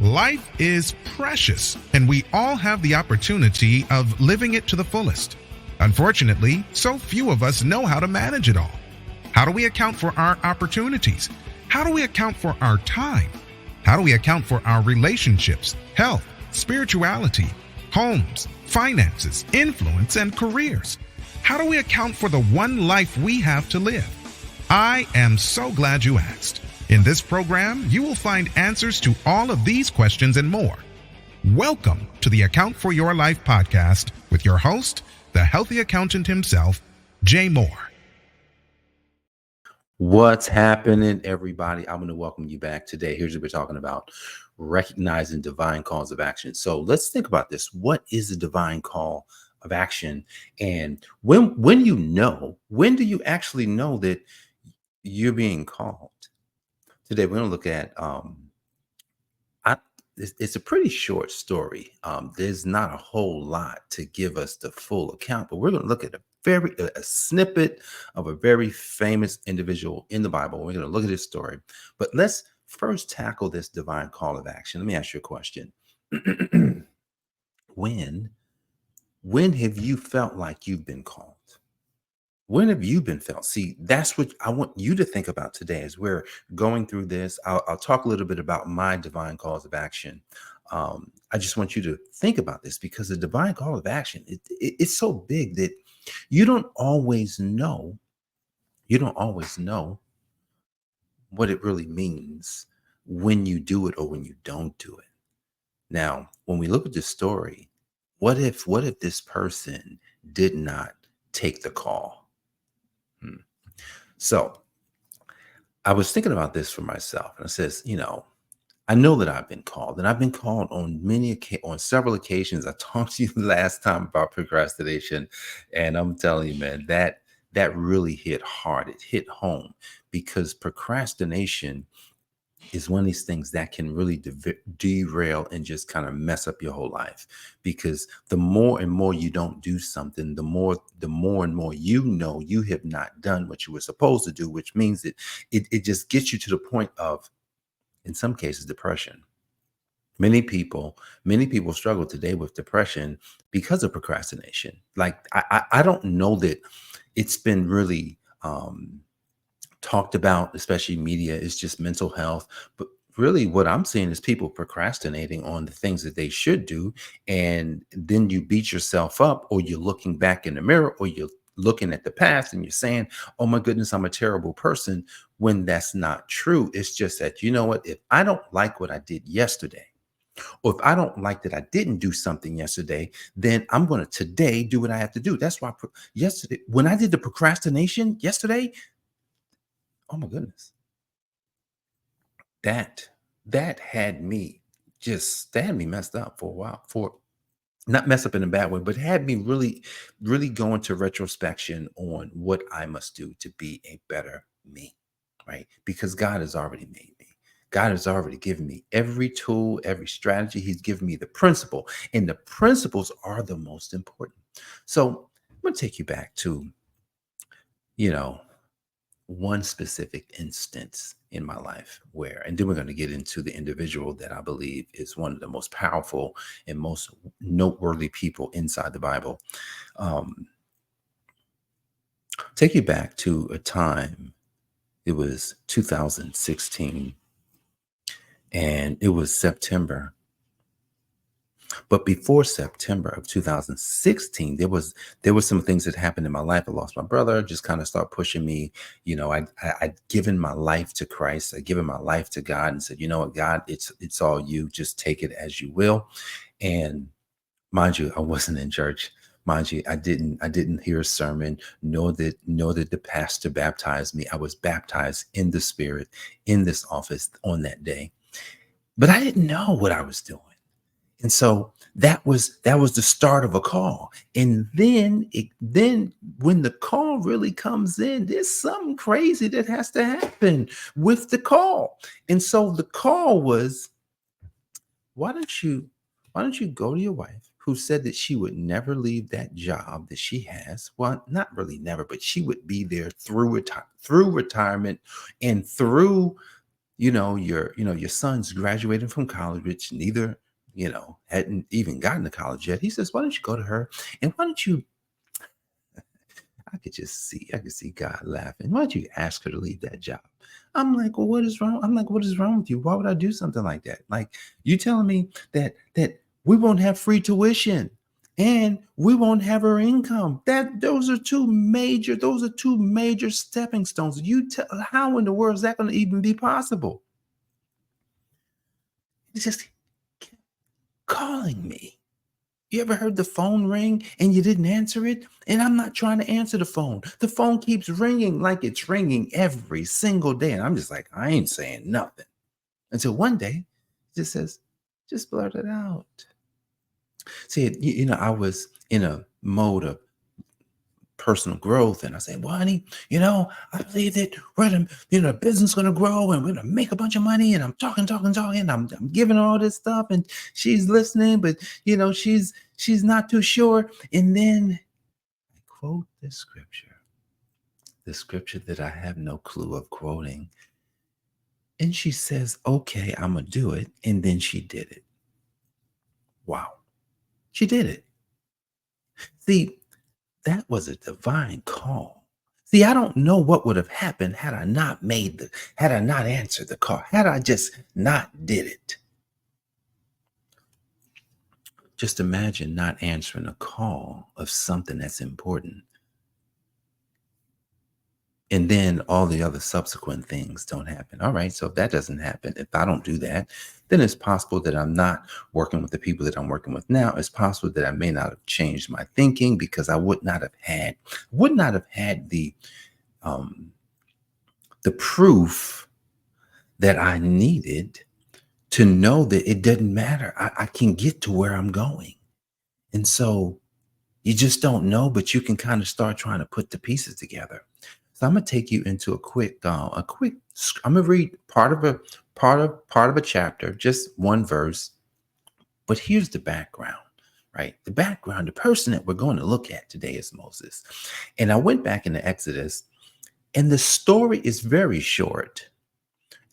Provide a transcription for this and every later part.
Life is precious, and we all have the opportunity of living it to the fullest. Unfortunately, so few of us know how to manage it all. How do we account for our opportunities? How do we account for our time? How do we account for our relationships, health, spirituality, homes, finances, influence, and careers? How do we account for the one life we have to live? I am so glad you asked. In this program, you will find answers to all of these questions and more. Welcome to the Account for Your Life podcast with your host, the healthy accountant himself, Jay Moore. What's happening, everybody? I'm going to welcome you back today. Here's what we're talking about: recognizing divine calls of action. So let's think about this. What is a divine call of action? And when do you actually know that you're being called? Today, we're going to look at, it's a pretty short story. There's not a whole lot to give us the full account, but we're going to look at a snippet of a very famous individual in the Bible. We're going to look at his story, but let's first tackle this divine call of action. Let me ask you a question. When have you felt like you've been called? When have you been felt? See, that's what I want you to think about today as we're going through this. I'll talk a little bit about my divine calls of action. I just want you to think about this because the divine call of action, it's so big that you don't always know what it really means when you do it or when you don't do it. Now, when we look at this story, what if this person did not take the call? So I was thinking about this for myself, and it says, I know that I've been called, and I've been called on several occasions. I talked to you last time about procrastination, and I'm telling you, man, that really hit hard. It hit home because procrastination is one of these things that can really derail and just kind of mess up your whole life, because the more and more you don't do something, the more and more you have not done what you were supposed to do, which means that it just gets you to the point of, in some cases, depression. Many people struggle today with depression because of procrastination. Like I don't know that it's been really talked about, especially media. Is just mental health, but really what I'm seeing is people procrastinating on the things that they should do, and then you beat yourself up, or you're looking back in the mirror, or you're looking at the past and you're saying, oh my goodness, I'm a terrible person, when that's not true. It's just that, you know what, if I don't like what I did yesterday, or if I don't like that I didn't do something yesterday, then I'm going to today do what I have to do. That's why yesterday, when I did the procrastination yesterday, oh my goodness, that had me messed up for a while. For not messed up in a bad way, but had me really, really go into retrospection on what I must do to be a better me, right? Because God has already made me. God has already given me every tool, every strategy. He's given me the principle, and the principles are the most important. So I'm going to take you back to, one specific instance in my life and then we're going to get into the individual that I believe is one of the most powerful and most noteworthy people inside the Bible. Take you back to a time, it was 2016, and it was September. But before September of 2016, there were some things that happened in my life. I lost my brother, just kind of start pushing me. I'd given my life to Christ. I'd given my life to God and said, you know what, God, it's all you. Just take it as you will. And mind you, I wasn't in church. Mind you, I didn't hear a sermon, nor did the pastor baptize me. I was baptized in the Spirit in this office on that day. But I didn't know what I was doing. And so that was the start of a call. And then when the call really comes in, there's something crazy that has to happen with the call. And so the call was, why don't you go to your wife, who said that she would never leave that job that she has? Well, not really never, but she would be there through retirement and through your son's graduating from college, which neither, hadn't even gotten to college yet. He says, why don't you go to her and why don't you I could see God laughing. Why don't you ask her to leave that job? I'm like, well, what is wrong? I'm like, what is wrong with you? Why would I do something like that? Like, you telling me that we won't have free tuition and we won't have her income. Those are two major stepping stones. How in the world is that going to even be possible? It's just kept calling me. You ever heard the phone ring and you didn't answer it? And I'm not trying to answer the phone. The phone keeps ringing like it's ringing every single day. And I'm just like, I ain't saying nothing. Until one day, it just says, just blurt it out. See, I was in a mode of personal growth. And I say, well, honey, I believe that the business is going to grow and we're going to make a bunch of money. And I'm talking. I'm giving her all this stuff and she's listening, but she's not too sure. And then I quote the scripture that I have no clue of quoting. And she says, okay, I'm going to do it. And then she did it. Wow. She did it. See, that was a divine call. See, I don't know what would have happened had I not answered the call, had I just not did it. Just imagine not answering a call of something that's important. And then all the other subsequent things don't happen. All right. So if that doesn't happen, if I don't do that, then it's possible that I'm not working with the people that I'm working with now. It's possible that I may not have changed my thinking because I would not have had the proof that I needed to know that it doesn't matter. I can get to where I'm going. And so you just don't know, but you can kind of start trying to put the pieces together. So I'm gonna take you into I'm gonna read part of a chapter, just one verse. But here's the background, right? The background, the person that we're going to look at today is Moses. And I went back into Exodus, and the story is very short.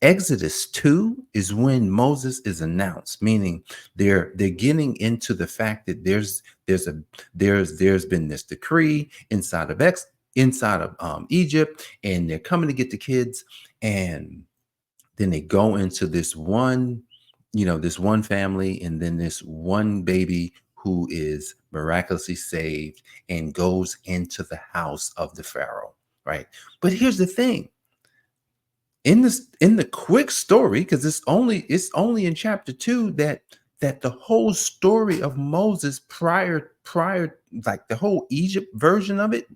Exodus 2 is when Moses is announced, meaning they're getting into the fact that there's been this decree inside of Egypt, and they're coming to get the kids, and then they go into this one family, and then this one baby who is miraculously saved and goes into the house of the Pharaoh, right? But here's the thing. In the quick story, because it's only in chapter 2 that the whole story of Moses prior, like the whole Egypt version of it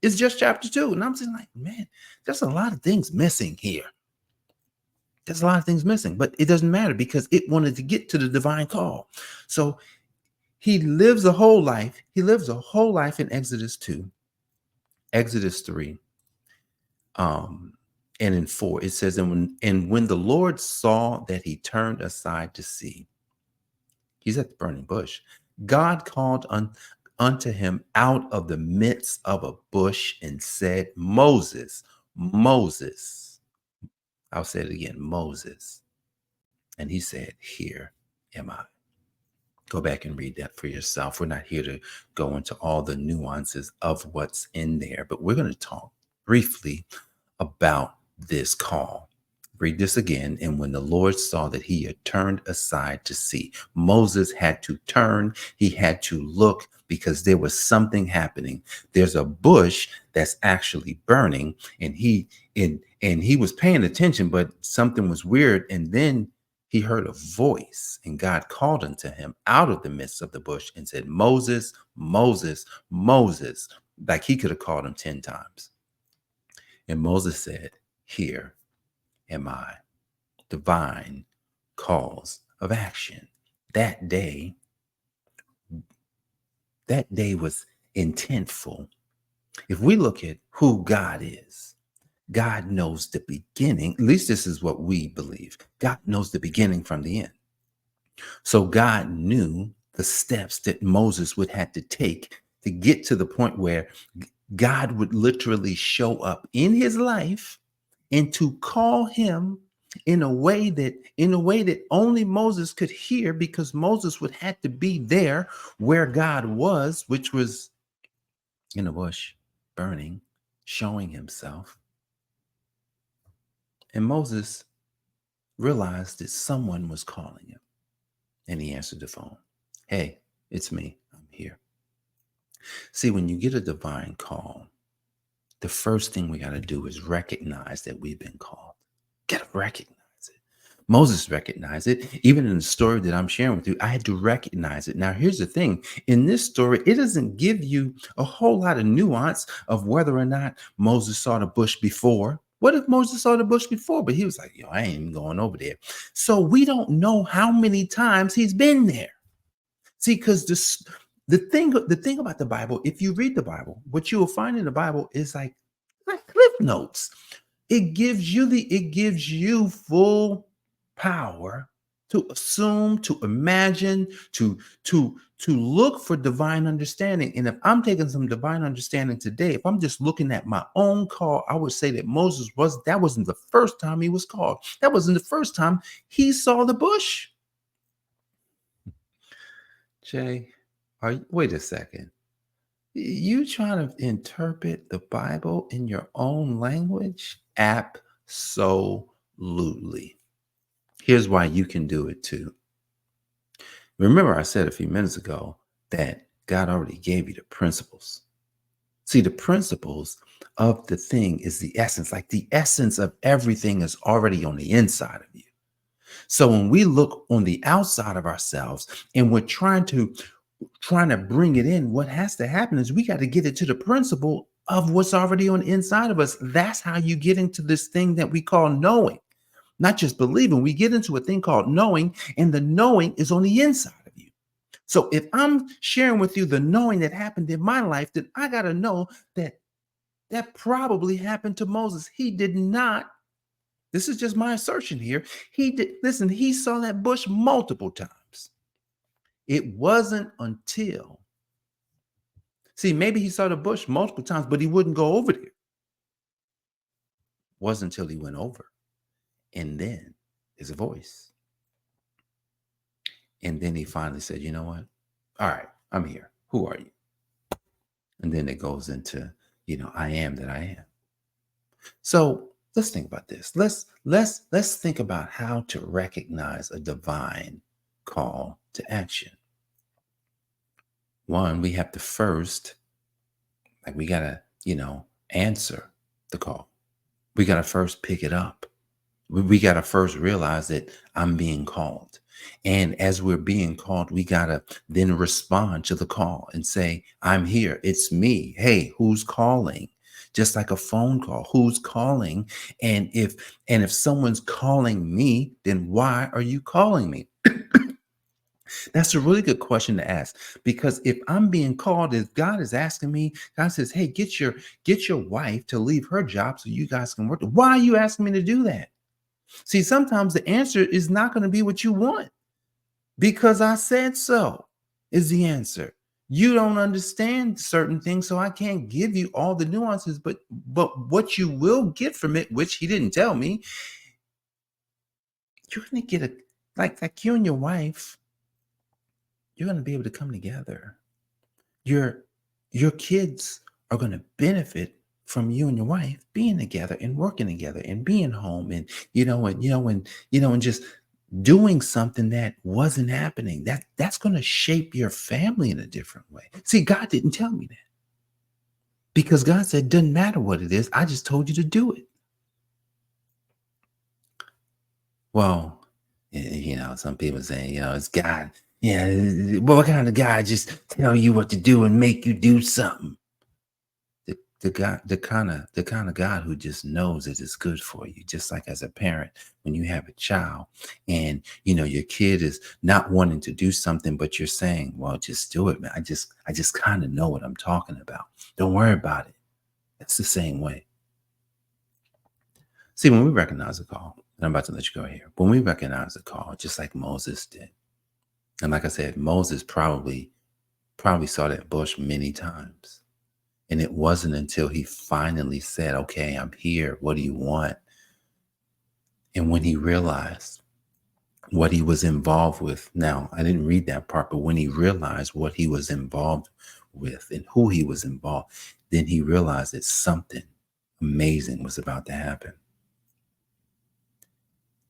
is just chapter 2. And I'm saying, like, man, there's a lot of things missing here. There's a lot of things missing, but it doesn't matter because it wanted to get to the divine call. So he lives a whole life. He lives a whole life in Exodus 2, Exodus 3. And in 4, it says, and when the Lord saw that he turned aside to see, he's at the burning bush, God called unto him out of the midst of a bush and said, Moses, Moses. I'll say it again, Moses. And he said, here am I. Go back and read that for yourself. We're not here to go into all the nuances of what's in there, but we're going to talk briefly about this call. Read this again. And when the Lord saw that he had turned aside to see, Moses had to turn. He had to look because there was something happening. There's a bush that's actually burning, and he was paying attention, but something was weird. And then he heard a voice, and God called unto him out of the midst of the bush and said, Moses, Moses, Moses. Like he could have called him 10 times. And Moses said, here am I. Divine calls of action. That day was intentful. If we look at who God is, God knows the beginning. At least this is what we believe. God knows the beginning from the end. So God knew the steps that Moses would have to take to get to the point where God would literally show up in his life and to call him in a way that only Moses could hear, because Moses would have to be there where God was, which was in a bush, burning, showing himself. And Moses realized that someone was calling him, and he answered the phone. Hey, it's me. I'm here. See, when you get a divine call, the first thing we got to do is recognize that we've been called. Got to recognize it. Moses recognized it. Even in the story that I'm sharing with you, I had to recognize it. Now, here's the thing. In this story, it doesn't give you a whole lot of nuance of whether or not Moses saw the bush before. What if Moses saw the bush before, but he was like, yo, I ain't even going over there. So we don't know how many times he's been there. See, because the thing about the Bible, if you read the Bible, what you will find in the Bible is like cliff notes. It gives you full power to assume, to imagine, to look for divine understanding. And if I'm taking some divine understanding today, if I'm just looking at my own call, I would say that that wasn't the first time he was called. That wasn't the first time he saw the bush. Jay, wait a second. You trying to interpret the Bible in your own language? Absolutely. Here's why you can do it too. Remember, I said a few minutes ago that God already gave you the principles. See, the principles of the thing is the essence. Like the essence of everything is already on the inside of you. So when we look on the outside of ourselves and we're trying to bring it in, what has to happen is we got to get it to the principle of what's already on the inside of us. That's how you get into this thing that we call knowing, not just believing. We get into a thing called knowing, and the knowing is on the inside of you. So if I'm sharing with you the knowing that happened in my life, then I got to know that that probably happened to Moses. He did not. This is just my assertion here. He saw that bush multiple times. It wasn't until, see, maybe he saw the bush multiple times, but he wouldn't go over there. It wasn't until he went over. And then there's a voice. And then he finally said, you know what? All right, I'm here. Who are you? And then it goes into, I am that I am. So let's think about this. Let's think about how to recognize a divine call to action. One, we have to first, we gotta, answer the call. We gotta first pick it up. We gotta first realize that I'm being called. And as we're being called, we gotta then respond to the call and say, I'm here. It's me. Hey, who's calling? Just like a phone call, who's calling? And if someone's calling me, then why are you calling me? That's a really good question to ask, because if I'm being called, if God is asking me, God says, hey, get your wife to leave her job so you guys can work. Why are you asking me to do that? See, sometimes the answer is not going to be what you want. Because I said so is the answer. You don't understand certain things, so I can't give you all the nuances, but what you will get from it, which he didn't tell me, you're going to get like you and your wife, you're going to be able to come together. Your kids are going to benefit from you and your wife being together and working together and being home and and just doing something that wasn't happening. That's going to shape your family in a different way. See, God didn't tell me that, because God said, doesn't matter what it is. I just told you to do it. Well, some people say, it's God. Yeah, well, what kind of God just tell you what to do and make you do something? The kind of God who just knows that it's good for you. Just like as a parent, when you have a child and your kid is not wanting to do something, but you're saying, well, just do it, man. I just kind of know what I'm talking about. Don't worry about it. It's the same way. See, when we recognize the call, and I'm about to let you go here. When we recognize the call, just like Moses did, and like I said, Moses probably saw that bush many times. And it wasn't until he finally said, okay, I'm here. What do you want? And when he realized what he was involved with, now I didn't read that part, but when he realized what he was involved with and who he was involved, then he realized that something amazing was about to happen.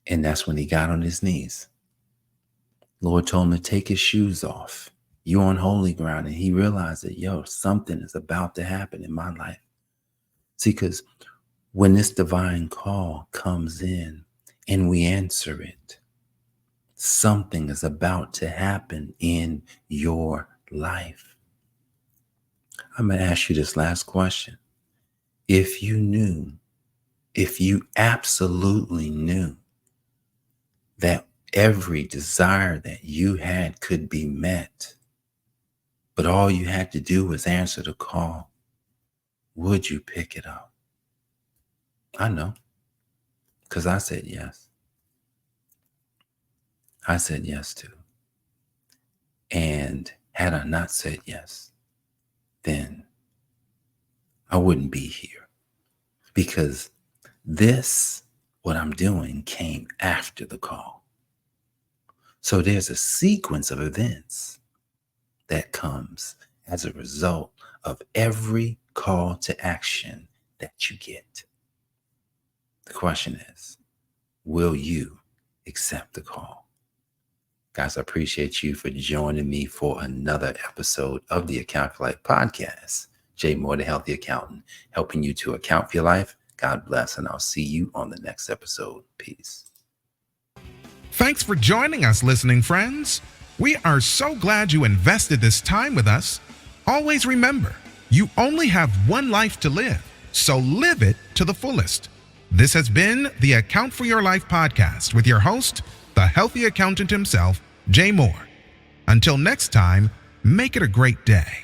And that's when he got on his knees. Lord told him to take his shoes off. You're on holy ground. And he realized that, something is about to happen in my life. See, because when this divine call comes in and we answer it, something is about to happen in your life. I'm going to ask you this last question. If you absolutely knew that every desire that you had could be met, but all you had to do was answer the call, would you pick it up? I know, because I said yes. I said yes too. And had I not said yes, then I wouldn't be here, because what I'm doing came after the call. So there's a sequence of events that comes as a result of every call to action that you get. The question is, will you accept the call? Guys, I appreciate you for joining me for another episode of the Account for Life podcast. Jay Moore, the Healthy Accountant, helping you to account for your life. God bless, and I'll see you on the next episode. Peace. Thanks for joining us, listening friends. We are so glad you invested this time with us. Always remember, you only have one life to live, so live it to the fullest. This has been the Account for Your Life podcast with your host, the Healthy Accountant himself, Jay Moore. Until next time, make it a great day.